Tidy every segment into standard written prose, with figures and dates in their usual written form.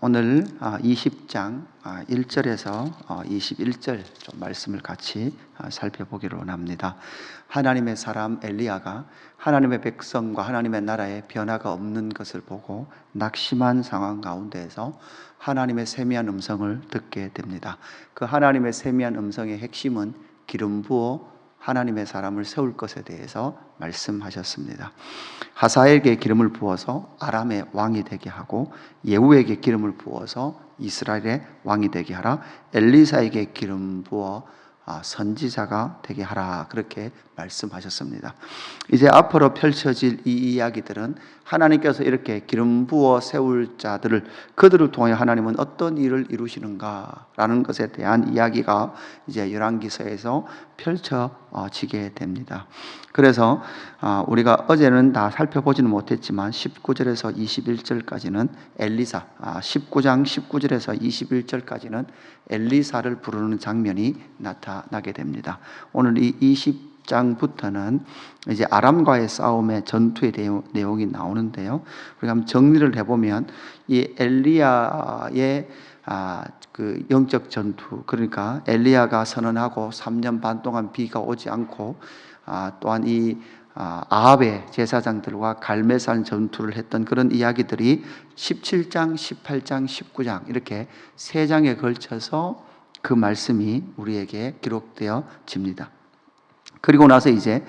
오늘 20장 1절에서 21절 좀 말씀을 같이 살펴보기를 원합니다. 하나님의 사람 엘리야가 하나님의 백성과 하나님의 나라에 변화가 없는 것을 보고 낙심한 상황 가운데에서 하나님의 세미한 음성을 듣게 됩니다. 그 하나님의 세미한 음성의 핵심은 기름 부어 하나님의 사람을 세울 것에 대해서 말씀하셨습니다. 하사엘에게 기름을 부어서 아람의 왕이 되게 하고, 예후에게 기름을 부어서 이스라엘의 왕이 되게 하라. 엘리사에게 기름 부어 선지자가 되게 하라. 그렇게 말씀하셨습니다. 이제 앞으로 펼쳐질 이 이야기들은 하나님께서 이렇게 기름 부어 세울 자들을, 그들을 통해 하나님은 어떤 일을 이루시는가라는 것에 대한 이야기가 이제 열왕기서에서 펼쳐지게 됩니다. 그래서 우리가 어제는 다 살펴보지는 못했지만 19절에서 21절까지는 엘리사, 19장 19절에서 21절까지는 엘리사를 부르는 장면이 나타나게 됩니다. 오늘 이 20장부터는 이제 아람과의 싸움의 전투의 내용이 나오는데요. 우리가 한번 정리를 해보면 이 엘리야의 그 영적 전투, 그러니까 엘리야가 선언하고 3년 반 동안 비가 오지 않고, 또한 이 아합의 제사장들과 갈멜산 전투를 했던 그런 이야기들이 17장, 18장, 19장 이렇게 3장에 걸쳐서 그 말씀이 우리에게 기록되어집니다. 그리고 나서 이제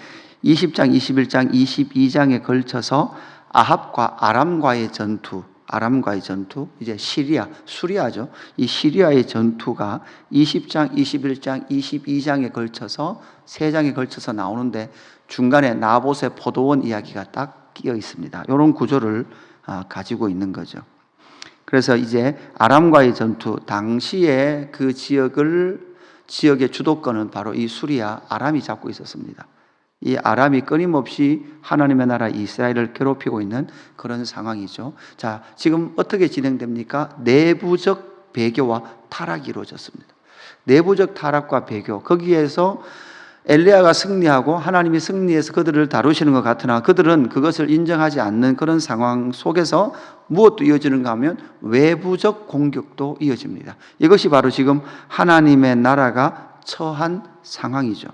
20장, 21장, 22장에 걸쳐서 아합과 아람과의 전투, 이제 수리아죠. 이 시리아의 전투가 20장, 21장, 22장에 걸쳐서 3장에 걸쳐서 나오는데 중간에 나봇의 포도원 이야기가 딱 끼어 있습니다. 이런 구조를 가지고 있는 거죠. 그래서 이제 아람과의 전투, 당시에 그 지역의 주도권은 바로 이 수리아 아람이 잡고 있었습니다. 이 아람이 끊임없이 하나님의 나라 이스라엘을 괴롭히고 있는 그런 상황이죠. 자, 지금 어떻게 진행됩니까? 내부적 배교와 타락이 이루어졌습니다. 내부적 타락과 배교, 거기에서 엘리야가 승리하고 하나님이 승리해서 그들을 다루시는 것 같으나 그들은 그것을 인정하지 않는 그런 상황 속에서 무엇도 이어지는가 하면 외부적 공격도 이어집니다. 이것이 바로 지금 하나님의 나라가 처한 상황이죠.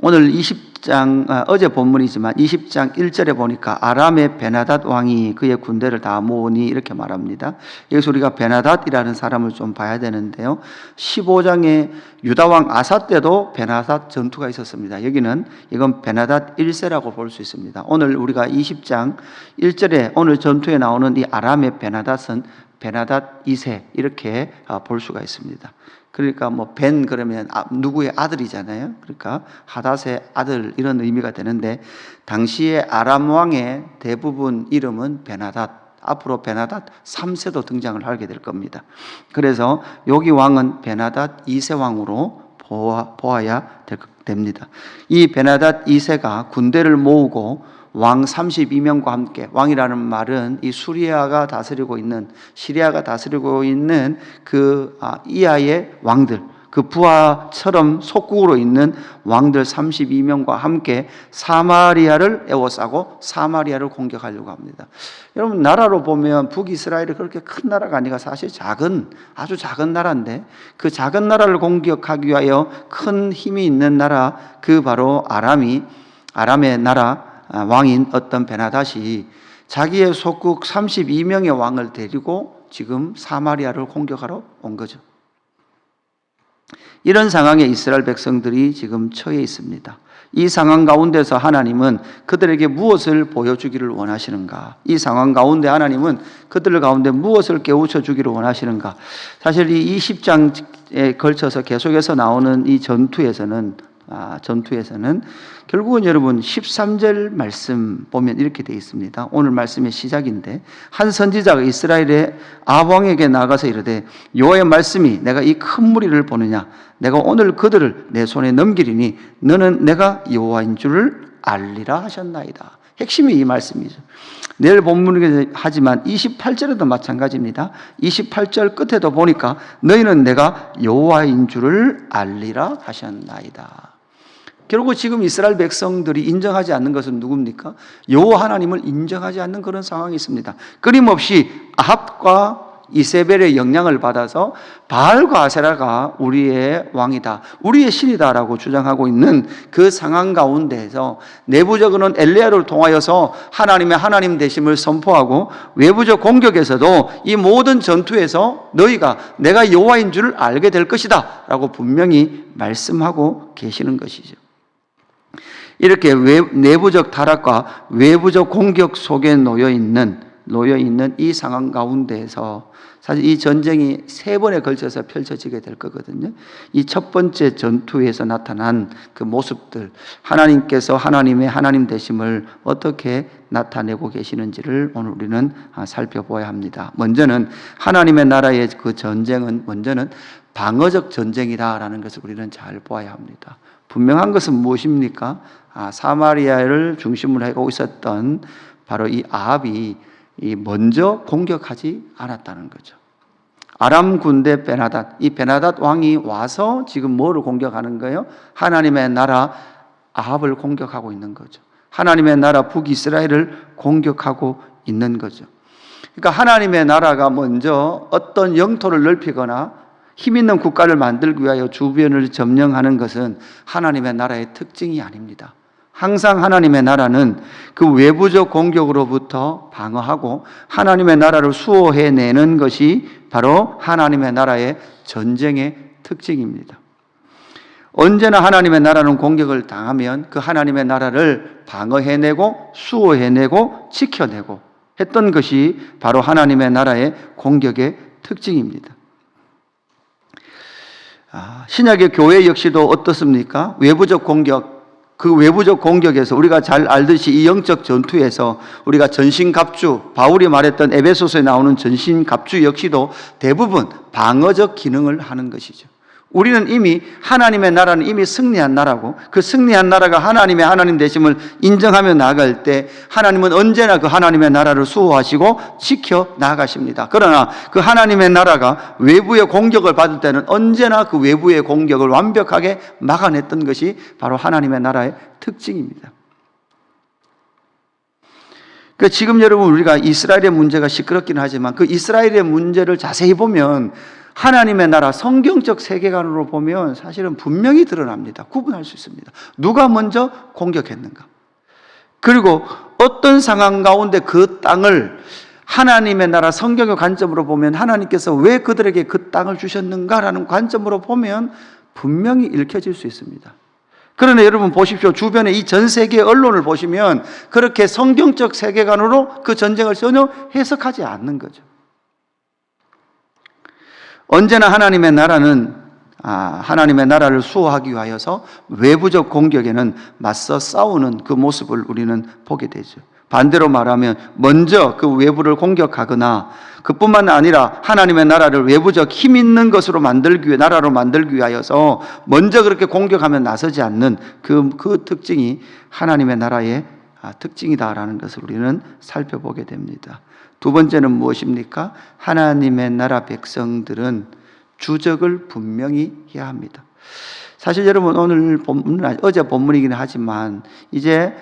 오늘 20장, 어제 본문이지만 20장 1절에 보니까 아람의 베나닷 왕이 그의 군대를 다 모으니 이렇게 말합니다. 여기서 우리가 베나닷이라는 사람을 좀 봐야 되는데요. 15장에 유다왕 아사 때도 베나닷 전투가 있었습니다. 이건 베나닷 1세라고 볼 수 있습니다. 오늘 우리가 20장 1절에 오늘 전투에 나오는 이 아람의 베나닷은 베나닷 2세 이렇게 볼 수가 있습니다. 그러니까 그러면 누구의 아들이잖아요. 그러니까 하닷의 아들 이런 의미가 되는데, 당시에 아람 왕의 대부분 이름은 베나닷, 앞으로 베나닷 3세도 등장을 하게 될 겁니다. 그래서 여기 왕은 베나닷 2세 왕으로 보아야 됩니다. 이 베나닷 2세가 군대를 모으고 왕 32명과 함께, 왕이라는 말은 이 시리아가 다스리고 있는 그 이하의 왕들, 그 부하처럼 속국으로 있는 왕들 32명과 함께 사마리아를 에워싸고 사마리아를 공격하려고 합니다. 여러분, 나라로 보면 북이스라엘이 그렇게 큰 나라가 아니라 사실 아주 작은 나라인데, 그 작은 나라를 공격하기 위하여 큰 힘이 있는 나라, 그 바로 아람의 나라 왕인 어떤 베나닷이 자기의 속국 32명의 왕을 데리고 지금 사마리아를 공격하러 온 거죠. 이런 상황에 이스라엘 백성들이 지금 처해 있습니다. 이 상황 가운데서 하나님은 그들에게 무엇을 보여주기를 원하시는가? 이 상황 가운데 하나님은 그들 가운데 무엇을 깨우쳐 주기를 원하시는가? 사실 이 20장에 걸쳐서 계속해서 나오는 이 전투에서는 결국은 여러분 13절 말씀 보면 이렇게 되어 있습니다. 오늘 말씀의 시작인데, 한 선지자가 이스라엘의 아합 왕에게 나가서 이르되 여호와의 말씀이 내가 이 큰 무리를 보느냐, 내가 오늘 그들을 내 손에 넘기리니 너는 내가 여호와인 줄을 알리라 하셨나이다. 핵심이 이 말씀이죠. 내일 본문이긴 하지만 28절에도 마찬가지입니다. 28절 끝에도 보니까 너희는 내가 여호와인 줄을 알리라 하셨나이다. 결국 지금 이스라엘 백성들이 인정하지 않는 것은 누굽니까? 여호와 하나님을 인정하지 않는 그런 상황이 있습니다. 끊임없이 아합과 이세벨의 영향을 받아서 바알과 아세라가 우리의 왕이다, 우리의 신이다라고 주장하고 있는 그 상황 가운데에서 내부적으로는 엘리야를 통하여서 하나님의 하나님 되심을 선포하고, 외부적 공격에서도 이 모든 전투에서 너희가 내가 여호와인 줄을 알게 될 것이다 라고 분명히 말씀하고 계시는 것이죠. 이렇게 내부적 타락과 외부적 공격 속에 놓여 있는 이 상황 가운데에서 사실 이 전쟁이 3번에 걸쳐서 펼쳐지게 될 거거든요. 이 첫 번째 전투에서 나타난 그 모습들, 하나님께서 하나님의 하나님 되심을 어떻게 나타내고 계시는지를 오늘 우리는 살펴보아야 합니다. 먼저는 하나님의 나라의 그 전쟁은 먼저는 방어적 전쟁이다라는 것을 우리는 잘 보아야 합니다. 분명한 것은 무엇입니까? 사마리아를 중심으로 하고 있었던 바로 이 아합이 먼저 공격하지 않았다는 거죠. 아람 군대 베나닷, 이 베나닷 왕이 와서 지금 뭐를 공격하는 거예요? 하나님의 나라 아합을 공격하고 있는 거죠. 하나님의 나라 북이스라엘을 공격하고 있는 거죠. 그러니까 하나님의 나라가 먼저 어떤 영토를 넓히거나 힘 있는 국가를 만들기 위하여 주변을 점령하는 것은 하나님의 나라의 특징이 아닙니다. 항상 하나님의 나라는 그 외부적 공격으로부터 방어하고 하나님의 나라를 수호해내는 것이 바로 하나님의 나라의 전쟁의 특징입니다. 언제나 하나님의 나라는 공격을 당하면 그 하나님의 나라를 방어해내고 수호해내고 지켜내고 했던 것이 바로 하나님의 나라의 공격의 특징입니다. 신약의 교회 역시도 어떻습니까? 외부적 공격, 그 외부적 공격에서 우리가 잘 알듯이 이 영적 전투에서 우리가 전신갑주, 바울이 말했던 에베소서에 나오는 전신갑주 역시도 대부분 방어적 기능을 하는 것이죠. 우리는 이미 하나님의 나라는 이미 승리한 나라고, 그 승리한 나라가 하나님의 하나님 되심을 인정하며 나아갈 때 하나님은 언제나 그 하나님의 나라를 수호하시고 지켜 나가십니다. 그러나 그 하나님의 나라가 외부의 공격을 받을 때는 언제나 그 외부의 공격을 완벽하게 막아냈던 것이 바로 하나님의 나라의 특징입니다. 그러니까 지금 여러분 우리가 이스라엘의 문제가 시끄럽기는 하지만 그 이스라엘의 문제를 자세히 보면 하나님의 나라 성경적 세계관으로 보면 사실은 분명히 드러납니다. 구분할 수 있습니다. 누가 먼저 공격했는가? 그리고 어떤 상황 가운데 그 땅을 하나님의 나라 성경의 관점으로 보면 하나님께서 왜 그들에게 그 땅을 주셨는가라는 관점으로 보면 분명히 읽혀질 수 있습니다. 그러나 여러분 보십시오. 주변에 이 전 세계 언론을 보시면 그렇게 성경적 세계관으로 그 전쟁을 전혀 해석하지 않는 거죠. 언제나 하나님의 나라는 하나님의 나라를 수호하기 위하여서 외부적 공격에는 맞서 싸우는 그 모습을 우리는 보게 되죠. 반대로 말하면 먼저 그 외부를 공격하거나 그뿐만 아니라 하나님의 나라를 외부적 힘 있는 것으로 나라로 만들기 위하여서 먼저 그렇게 공격하면 나서지 않는 그 특징이 하나님의 나라의 특징이다라는 것을 우리는 살펴보게 됩니다. 두 번째는 무엇입니까? 하나님의 나라 백성들은 주적을 분명히 해야 합니다. 사실 여러분 오늘 본문은 어제 본문이긴 하지만 이제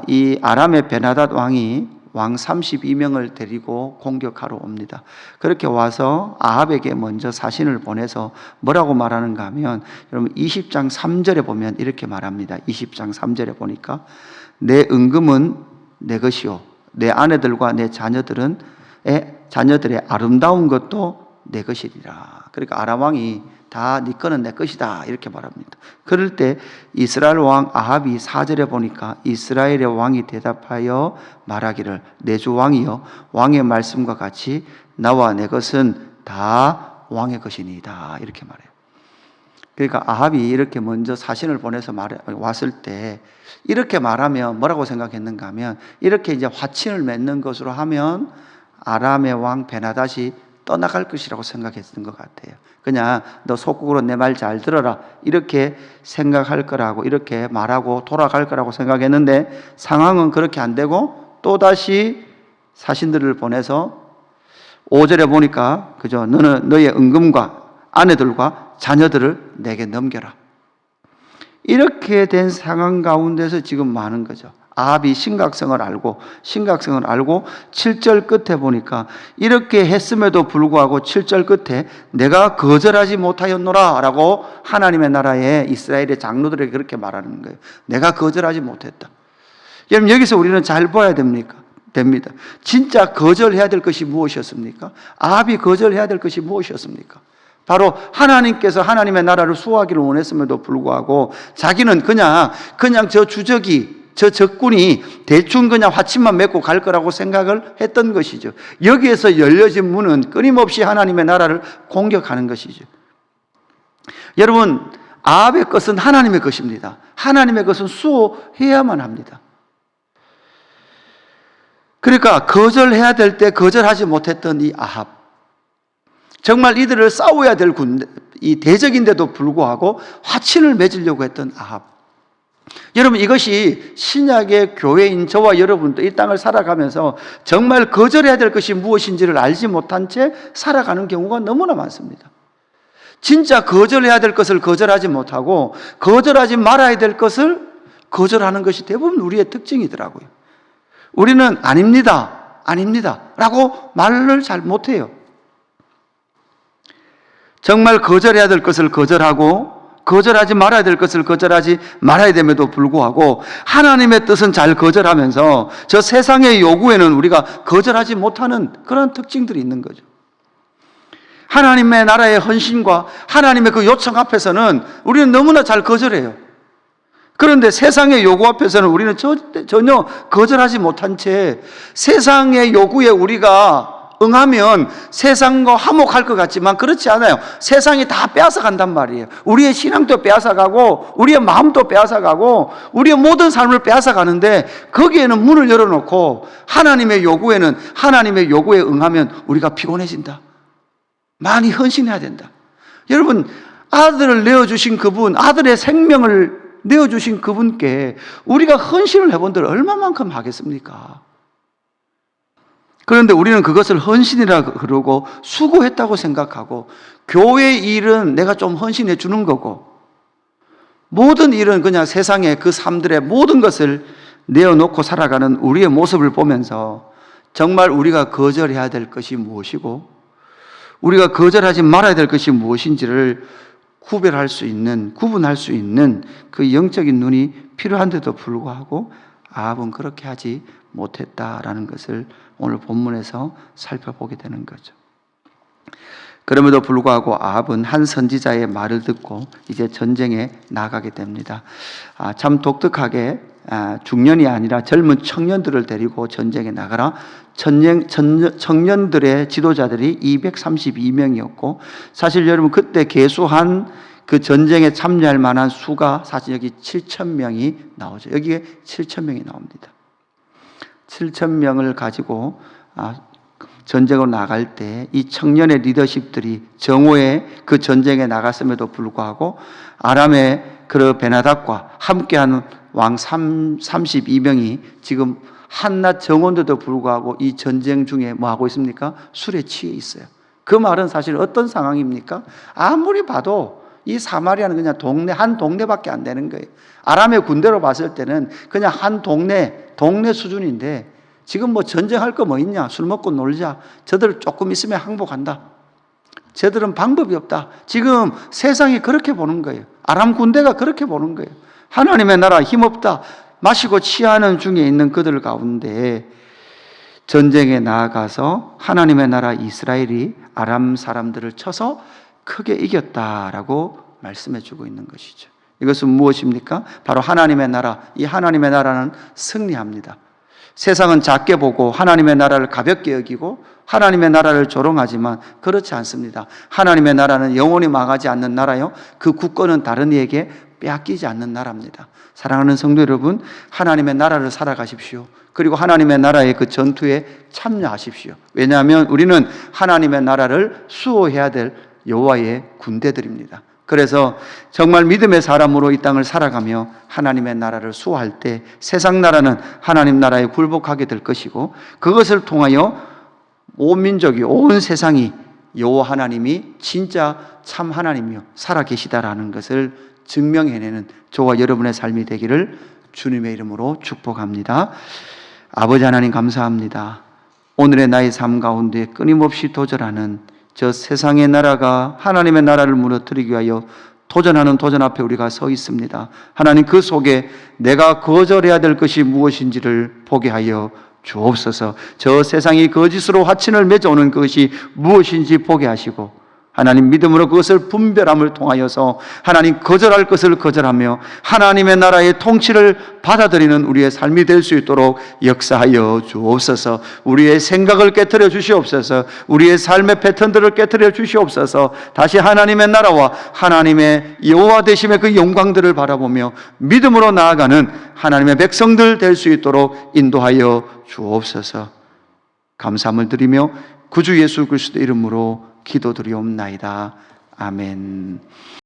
이 아람의 베나닷 왕이 왕 32명을 데리고 공격하러 옵니다. 그렇게 와서 아합에게 먼저 사신을 보내서 뭐라고 말하는가 하면 여러분 20장 3절에 보면 이렇게 말합니다. 20장 3절에 보니까 내 은금은 내 것이요 내 아내들과 내 자녀들의 아름다운 것도 내 것이리라. 그러니까 아람 왕이 다 네 거는 내 것이다 이렇게 말합니다. 그럴 때 이스라엘 왕 아합이 4절에 보니까 이스라엘의 왕이 대답하여 말하기를 내 주 왕이여 왕의 말씀과 같이 나와 내 것은 다 왕의 것이니이다 이렇게 말해요. 그러니까 아합이 이렇게 먼저 사신을 보내서 왔을 때 이렇게 말하면 뭐라고 생각했는가 하면 이렇게 이제 화친을 맺는 것으로 하면 아람의 왕 베나닷이 떠나갈 것이라고 생각했던 것 같아요. 그냥 너 속국으로 내 말 잘 들어라 이렇게 생각할 거라고 이렇게 말하고 돌아갈 거라고 생각했는데 상황은 그렇게 안 되고 또다시 사신들을 보내서 5절에 보니까 그죠? 너는 너의 은금과 아내들과 자녀들을 내게 넘겨라. 이렇게 된 상황 가운데서 지금 많은 거죠. 아합이 심각성을 알고 7절 끝에 보니까 이렇게 했음에도 불구하고 7절 끝에 내가 거절하지 못하였노라 라고 하나님의 나라의 이스라엘의 장로들에게 그렇게 말하는 거예요. 내가 거절하지 못했다. 여러분, 여기서 우리는 잘 봐야 됩니다. 진짜 거절해야 될 것이 무엇이었습니까? 아합이 거절해야 될 것이 무엇이었습니까? 바로 하나님께서 하나님의 나라를 수호하기를 원했음에도 불구하고 자기는 그냥 저 주적이, 저 적군이 대충 그냥 화침만 맺고 갈 거라고 생각을 했던 것이죠. 여기에서 열려진 문은 끊임없이 하나님의 나라를 공격하는 것이죠. 여러분, 아합의 것은 하나님의 것입니다. 하나님의 것은 수호해야만 합니다. 그러니까 거절해야 될 때 거절하지 못했던 이 아합, 정말 이들을 싸워야 될 이 대적인데도 불구하고 화친을 맺으려고 했던 아합. 여러분, 이것이 신약의 교회인 저와 여러분도 이 땅을 살아가면서 정말 거절해야 될 것이 무엇인지를 알지 못한 채 살아가는 경우가 너무나 많습니다. 진짜 거절해야 될 것을 거절하지 못하고 거절하지 말아야 될 것을 거절하는 것이 대부분 우리의 특징이더라고요. 우리는 아닙니다 라고 말을 잘 못해요. 정말 거절해야 될 것을 거절하고 거절하지 말아야 될 것을 거절하지 말아야 됨에도 불구하고 하나님의 뜻은 잘 거절하면서 저 세상의 요구에는 우리가 거절하지 못하는 그런 특징들이 있는 거죠. 하나님의 나라의 헌신과 하나님의 그 요청 앞에서는 우리는 너무나 잘 거절해요. 그런데 세상의 요구 앞에서는 우리는 전혀 거절하지 못한 채 세상의 요구에 우리가 응하면 세상과 화목할 것 같지만 그렇지 않아요. 세상이 다 빼앗아 간단 말이에요. 우리의 신앙도 빼앗아 가고 우리의 마음도 빼앗아 가고 우리의 모든 삶을 빼앗아 가는데 거기에는 문을 열어놓고 하나님의 요구에 응하면 우리가 피곤해진다. 많이 헌신해야 된다. 여러분, 아들을 내어주신 그분, 아들의 생명을 내어주신 그분께 우리가 헌신을 해본들 얼마만큼 하겠습니까? 그런데 우리는 그것을 헌신이라 그러고 수고했다고 생각하고 교회 일은 내가 좀 헌신해 주는 거고 모든 일은 그냥 세상의 그 삶들의 모든 것을 내어놓고 살아가는 우리의 모습을 보면서 정말 우리가 거절해야 될 것이 무엇이고 우리가 거절하지 말아야 될 것이 무엇인지를 구분할 수 있는 그 영적인 눈이 필요한데도 불구하고 아합은 그렇게 하지 못했다라는 것을 오늘 본문에서 살펴보게 되는 거죠. 그럼에도 불구하고 아합은 한 선지자의 말을 듣고 이제 전쟁에 나가게 됩니다. 참 독특하게 중년이 아니라 젊은 청년들을 데리고 전쟁에 나가라. 청년들의 지도자들이 232명이었고 사실 여러분 그때 계수한 그 전쟁에 참여할 만한 수가 사실 여기 7,000명이 나오죠. 여기에 7,000명이 나옵니다. 7,000명을 가지고 전쟁으로 나갈 때 이 청년의 리더십들이 정오에 그 전쟁에 나갔음에도 불구하고 아람의 그 베나닥과 함께하는 왕 32명이 지금 한낮 정오인데도 불구하고 이 전쟁 중에 뭐 하고 있습니까? 술에 취해 있어요. 그 말은 사실 어떤 상황입니까? 아무리 봐도 이 사마리아는 그냥 한 동네밖에 안 되는 거예요. 아람의 군대로 봤을 때는 그냥 한 동네 수준인데 지금 뭐 전쟁할 거 뭐 있냐? 술 먹고 놀자. 저들 조금 있으면 항복한다. 저들은 방법이 없다. 지금 세상이 그렇게 보는 거예요. 아람 군대가 그렇게 보는 거예요. 하나님의 나라 힘없다. 마시고 취하는 중에 있는 그들 가운데 전쟁에 나아가서 하나님의 나라 이스라엘이 아람 사람들을 쳐서 크게 이겼다라고 말씀해 주고 있는 것이죠. 이것은 무엇입니까? 바로 하나님의 나라. 이 하나님의 나라는 승리합니다. 세상은 작게 보고 하나님의 나라를 가볍게 여기고 하나님의 나라를 조롱하지만 그렇지 않습니다. 하나님의 나라는 영원히 망하지 않는 나라요. 그 국권은 다른 이에게 빼앗기지 않는 나라입니다. 사랑하는 성도 여러분, 하나님의 나라를 살아가십시오. 그리고 하나님의 나라의 그 전투에 참여하십시오. 왜냐하면 우리는 하나님의 나라를 수호해야 될 여호와의 군대들입니다. 그래서 정말 믿음의 사람으로 이 땅을 살아가며 하나님의 나라를 수호할 때 세상 나라는 하나님 나라에 굴복하게 될 것이고 그것을 통하여 온 민족이 온 세상이 여호와 하나님이 진짜 참 하나님이요 살아 계시다라는 것을 증명해내는 저와 여러분의 삶이 되기를 주님의 이름으로 축복합니다. 아버지 하나님 감사합니다. 오늘의 나의 삶 가운데 끊임없이 도전하는 저 세상의 나라가 하나님의 나라를 무너뜨리기 위하여 도전 앞에 우리가 서 있습니다. 하나님, 그 속에 내가 거절해야 될 것이 무엇인지를 보게 하여 주옵소서. 저 세상이 거짓으로 화친을 맺어오는 것이 무엇인지 보게 하시고, 하나님 믿음으로 그것을 분별함을 통하여서 하나님 거절할 것을 거절하며 하나님의 나라의 통치를 받아들이는 우리의 삶이 될 수 있도록 역사하여 주옵소서. 우리의 생각을 깨트려 주시옵소서. 우리의 삶의 패턴들을 깨트려 주시옵소서. 다시 하나님의 나라와 하나님의 여호와 되심의 그 영광들을 바라보며 믿음으로 나아가는 하나님의 백성들 될 수 있도록 인도하여 주옵소서. 감사함을 드리며 구주 예수 그리스도 이름으로 기도드리옵나이다. 아멘.